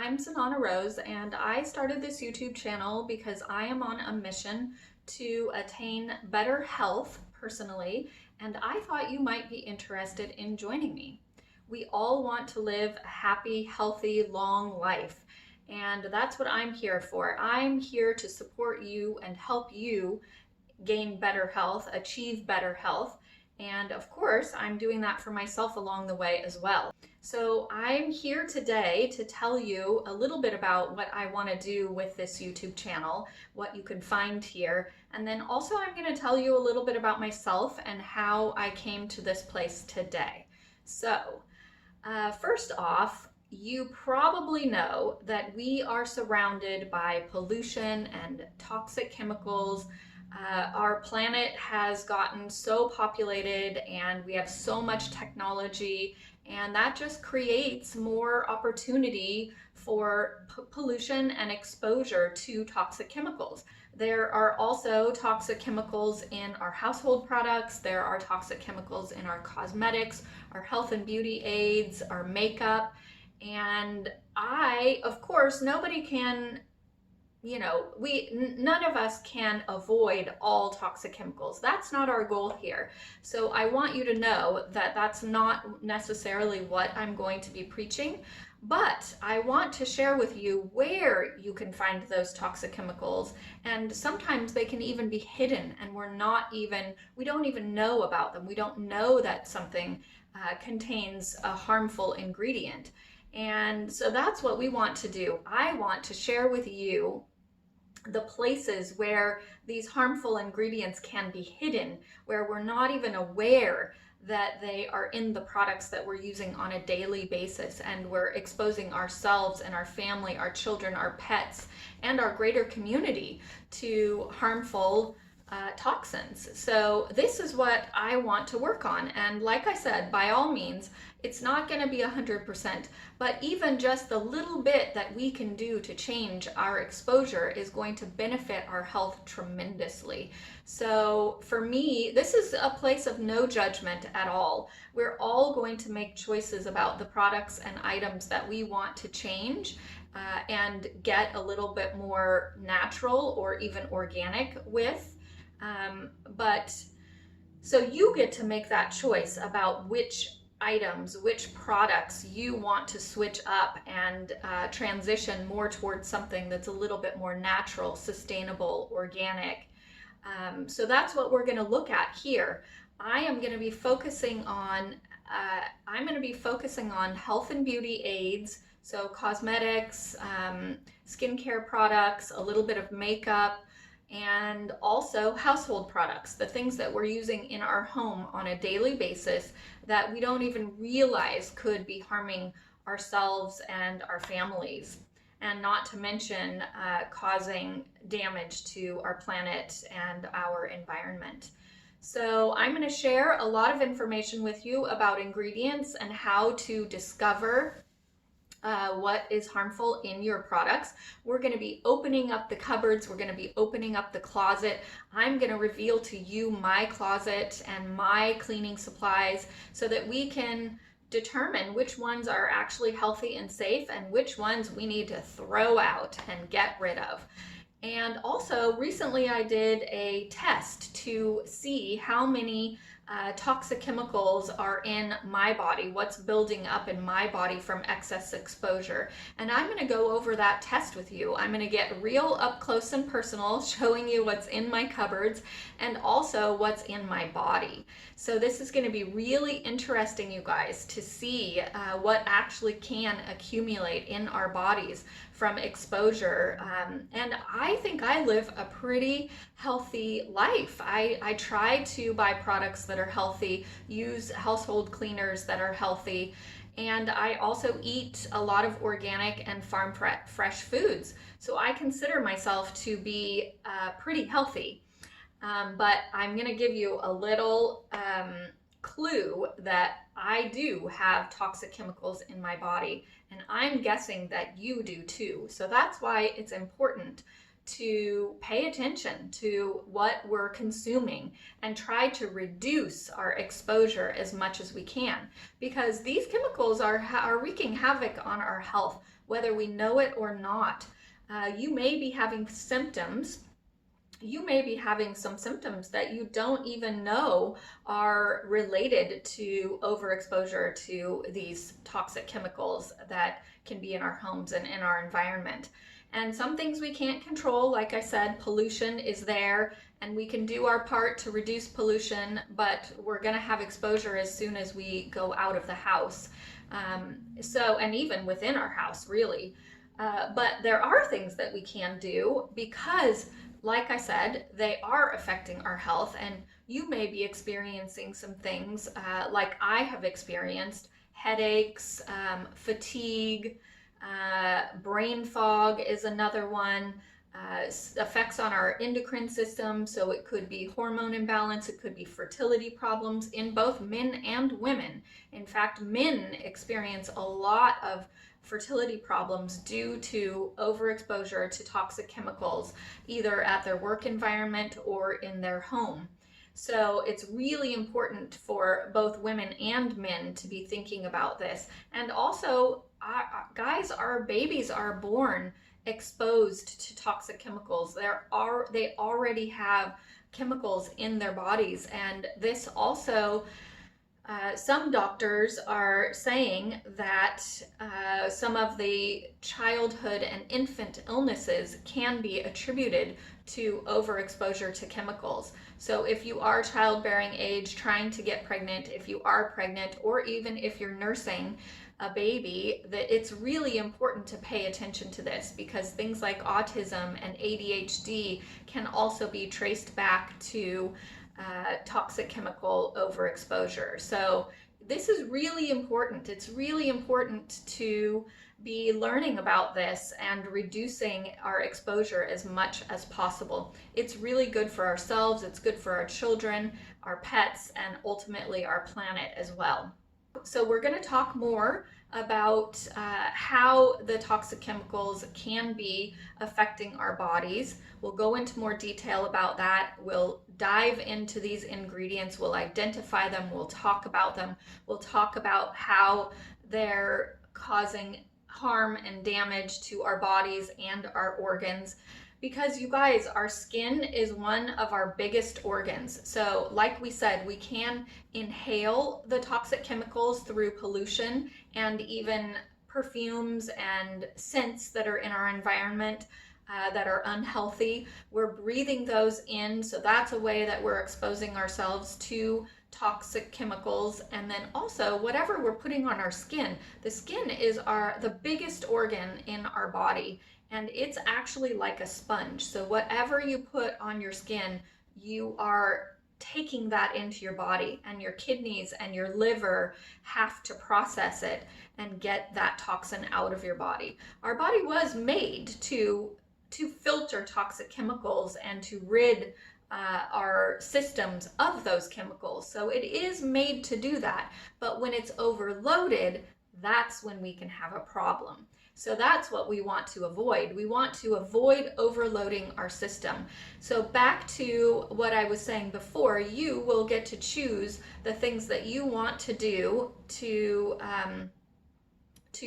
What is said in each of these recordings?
I'm Zenana Rose, and I started this YouTube channel because I am on a mission to attain better health personally, and I thought you might be interested in joining me. We all want to live a happy, healthy, long life, and that's what I'm here for. I'm here to support you and help you gain better health, achieve better health. And of course, I'm doing that for myself along the way as well. So I'm here today to tell you a little bit about what I want to do with this YouTube channel, what you can find here. And then also I'm going to tell you a little bit about myself and how I came to this place today. So first off, you probably know that we are surrounded by pollution and toxic chemicals. Our planet has gotten so populated and we have so much technology, and that just creates more opportunity for pollution and exposure to toxic chemicals. There are also toxic chemicals in our household products. There are toxic chemicals in our cosmetics, our health and beauty aids, our makeup. And of course, nobody can none of us can avoid all toxic chemicals. That's not our goal here. So I want you to know that that's not necessarily what I'm going to be preaching, but I want to share with you where you can find those toxic chemicals. And sometimes they can even be hidden and we don't even know about them. We don't know that something contains a harmful ingredient. And so that's what we want to do. I want to share with you the places where these harmful ingredients can be hidden, where we're not even aware that they are in the products that we're using on a daily basis, and we're exposing ourselves and our family, our children, our pets, and our greater community to harmful toxins. So this is what I want to work on. And like I said, by all means, it's not going to be 100%, but even just the little bit that we can do to change our exposure is going to benefit our health tremendously. So for me, this is a place of no judgment at all. We're all going to make choices about the products and items that we want to change and get a little bit more natural or even organic with. So you get to make that choice about which items, which products you want to switch up and transition more towards something that's a little bit more natural, sustainable, organic. So that's what we're going to look at here. I'm going to be focusing on health and beauty aids, so cosmetics, skincare products, a little bit of makeup, and also household products, the things that we're using in our home on a daily basis that we don't even realize could be harming ourselves and our families, and not to mention causing damage to our planet and our environment. So I'm going to share a lot of information with you about ingredients and how to discover what is harmful in your products. We're going to be opening up the cupboards. We're going to be opening up the closet. I'm going to reveal to you my closet and my cleaning supplies so that we can determine which ones are actually healthy and safe and which ones we need to throw out and get rid of. And also, recently I did a test to see how many toxic chemicals are in my body, what's building up in my body from excess exposure. And I'm going to go over that test with you. I'm going to get real up close and personal, showing you what's in my cupboards and also what's in my body. So this is going to be really interesting, you guys, to see what actually can accumulate in our bodies from exposure. And I think I live a pretty healthy life. I try to buy products that are healthy, use household cleaners that are healthy, and I also eat a lot of organic and farm fresh foods. So I consider myself to be pretty healthy. But I'm going to give you a little clue that I do have toxic chemicals in my body, and I'm guessing that you do too. So that's why it's important to pay attention to what we're consuming and try to reduce our exposure as much as we can, because these chemicals are wreaking havoc on our health whether we know it or not. You may be having symptoms. You may be having some symptoms that you don't even know are related to overexposure to these toxic chemicals that can be in our homes and in our environment. And some things we can't control, like I said, pollution is there, and we can do our part to reduce pollution, but we're going to have exposure as soon as we go out of the house. And even within our house, really. But there are things that we can do because, like I said, they are affecting our health, and you may be experiencing some things like I have experienced: headaches, fatigue, brain fog is another one. Effects on our endocrine system, so it could be hormone imbalance, it could be fertility problems in both men and women. In fact, men experience a lot of fertility problems due to overexposure to toxic chemicals, either at their work environment or in their home. So it's really important for both women and men to be thinking about this. And also, guys, our babies are born exposed to toxic chemicals. They already have chemicals in their bodies, and this also some doctors are saying that some of the childhood and infant illnesses can be attributed to overexposure to chemicals. So if you are childbearing age, trying to get pregnant, if you are pregnant, or even if you're nursing a baby, that it's really important to pay attention to this, because things like autism and ADHD can also be traced back to toxic chemical overexposure. So this is really important. It's really important to be learning about this and reducing our exposure as much as possible. It's really good for ourselves, it's good for our children, our pets, and ultimately our planet as well. So we're going to talk more about how the toxic chemicals can be affecting our bodies. We'll go into more detail about that. We'll dive into these ingredients. We'll identify them. We'll talk about them. We'll talk about how they're causing harm and damage to our bodies and our organs. Because you guys, our skin is one of our biggest organs. So like we said, we can inhale the toxic chemicals through pollution and even perfumes and scents that are in our environment that are unhealthy. We're breathing those in, so that's a way that we're exposing ourselves to toxic chemicals. And then also whatever we're putting on our skin. The skin is the biggest organ in our body, and it's actually like a sponge. So whatever you put on your skin, you are taking that into your body, and your kidneys and your liver have to process it and get that toxin out of your body. Our body was made to filter toxic chemicals and to rid our systems of those chemicals. So it is made to do that. But when it's overloaded, that's when we can have a problem. So that's what we want to avoid. We want to avoid overloading our system. So back to what I was saying before, you will get to choose the things that you want to do to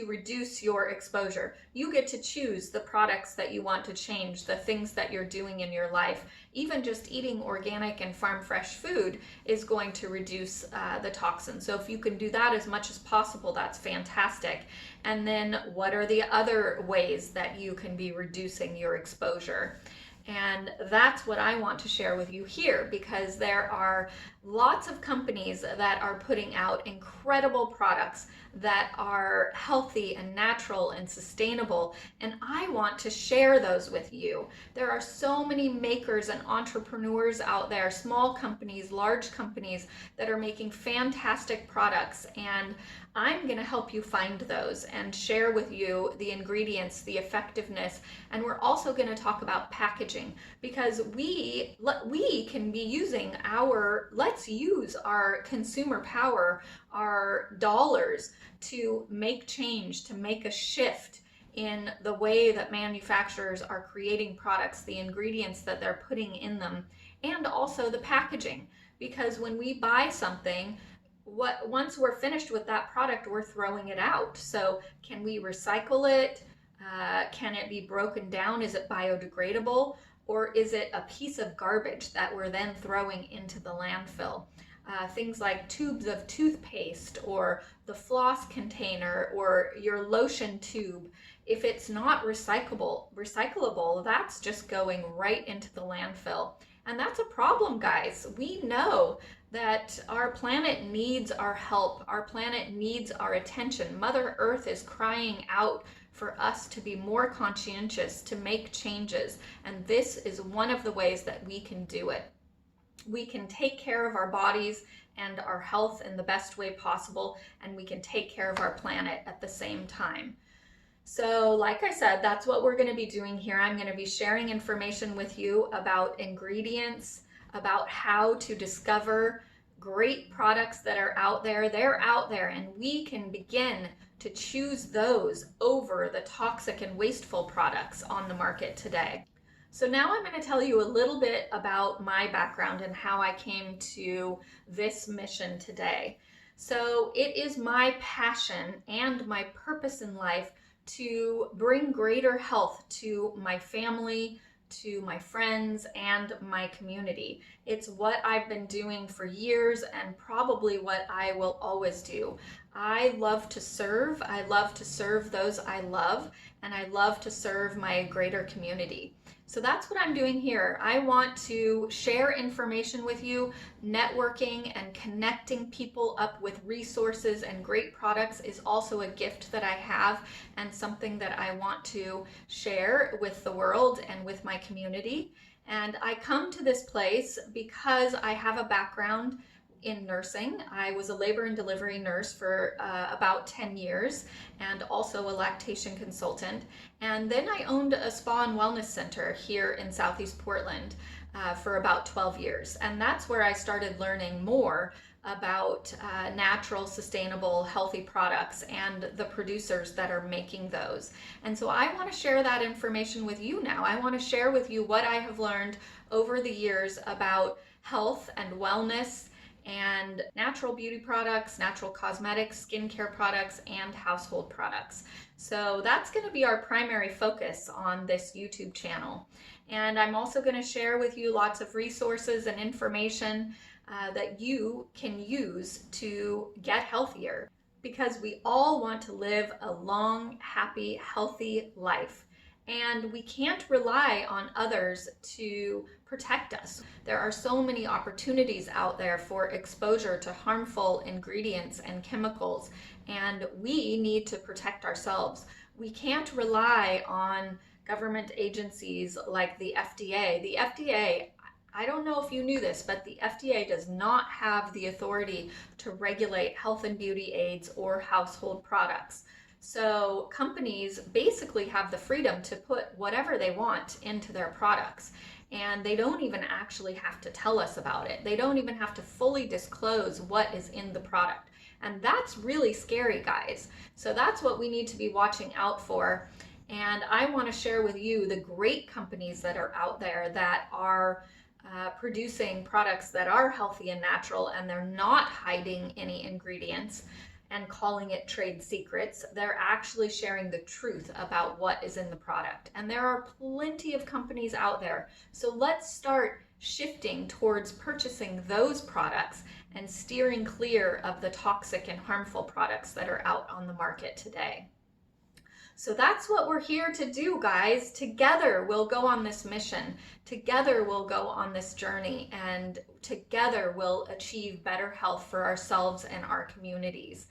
reduce your exposure. You get to choose the products that you want to change, the things that you're doing in your life. Even just eating organic and farm fresh food is going to reduce the toxins. So if you can do that as much as possible, that's fantastic. And then what are the other ways that you can be reducing your exposure? And that's what I want to share with you here, because there are lots of companies that are putting out incredible products that are healthy and natural and sustainable, and I want to share those with you. There are so many makers and entrepreneurs out there, small companies, large companies, that are making fantastic products, and I'm going to help you find those and share with you the ingredients, the effectiveness, and we're also going to talk about packaging, because we can be using let's use our consumer power, our dollars, to make change, to make a shift in the way that manufacturers are creating products, the ingredients that they're putting in them, and also the packaging. Because when we buy something, once we're finished with that product, we're throwing it out. So can we recycle it? Can it be broken down? Is it biodegradable? Or is it a piece of garbage that we're then throwing into the landfill? Things like tubes of toothpaste or the floss container or your lotion tube. If it's not recyclable, that's just going right into the landfill. And that's a problem, guys. We know that our planet needs our help. Our planet needs our attention. Mother Earth is crying out for us to be more conscientious, to make changes. And this is one of the ways that we can do it. We can take care of our bodies and our health in the best way possible, and we can take care of our planet at the same time. So like I said, that's what we're going to be doing here. I'm going to be sharing information with you about ingredients, about how to discover great products that are out there. They're out there, and we can begin to choose those over the toxic and wasteful products on the market today. So now I'm going to tell you a little bit about my background and how I came to this mission today. So it is my passion and my purpose in life to bring greater health to my family, to my friends, and my community. It's what I've been doing for years and probably what I will always do. I love to serve. I love to serve those I love, and I love to serve my greater community. So that's what I'm doing here. I want to share information with you. Networking and connecting people up with resources and great products is also a gift that I have and something that I want to share with the world and with my community. And I come to this place because I have a background in nursing. I was a labor and delivery nurse for about 10 years and also a lactation consultant. And then I owned a spa and wellness center here in Southeast Portland for about 12 years. And that's where I started learning more about natural, sustainable, healthy products and the producers that are making those. And so I want to share that information with you now. I want to share with you what I have learned over the years about health and wellness and natural beauty products, natural cosmetics, skincare products, and household products. So that's going to be our primary focus on this YouTube channel. And I'm also going to share with you lots of resources and information that you can use to get healthier, because we all want to live a long, happy, healthy life. And we can't rely on others to protect us. There are so many opportunities out there for exposure to harmful ingredients and chemicals, and we need to protect ourselves. We can't rely on government agencies like the FDA. The FDA, I don't know if you knew this, but the FDA does not have the authority to regulate health and beauty aids or household products. So companies basically have the freedom to put whatever they want into their products, and they don't even actually have to tell us about it. They don't even have to fully disclose what is in the product. And that's really scary, guys. So that's what we need to be watching out for. And I want to share with you the great companies that are out there that are producing products that are healthy and natural, and they're not hiding any ingredients and calling it trade secrets. They're actually sharing the truth about what is in the product. And there are plenty of companies out there. So let's start shifting towards purchasing those products and steering clear of the toxic and harmful products that are out on the market today. So that's what we're here to do, guys. Together we'll go on this mission. Together we'll go on this journey, and together we'll achieve better health for ourselves and our communities.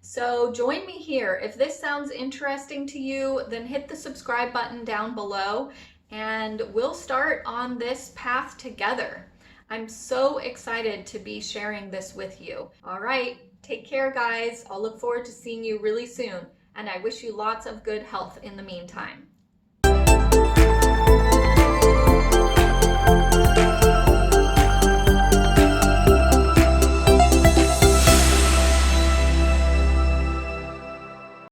So join me here. If this sounds interesting to you, then hit the subscribe button down below and we'll start on this path together. I'm so excited to be sharing this with you. All right, take care, guys. I'll look forward to seeing you really soon. And I wish you lots of good health in the meantime.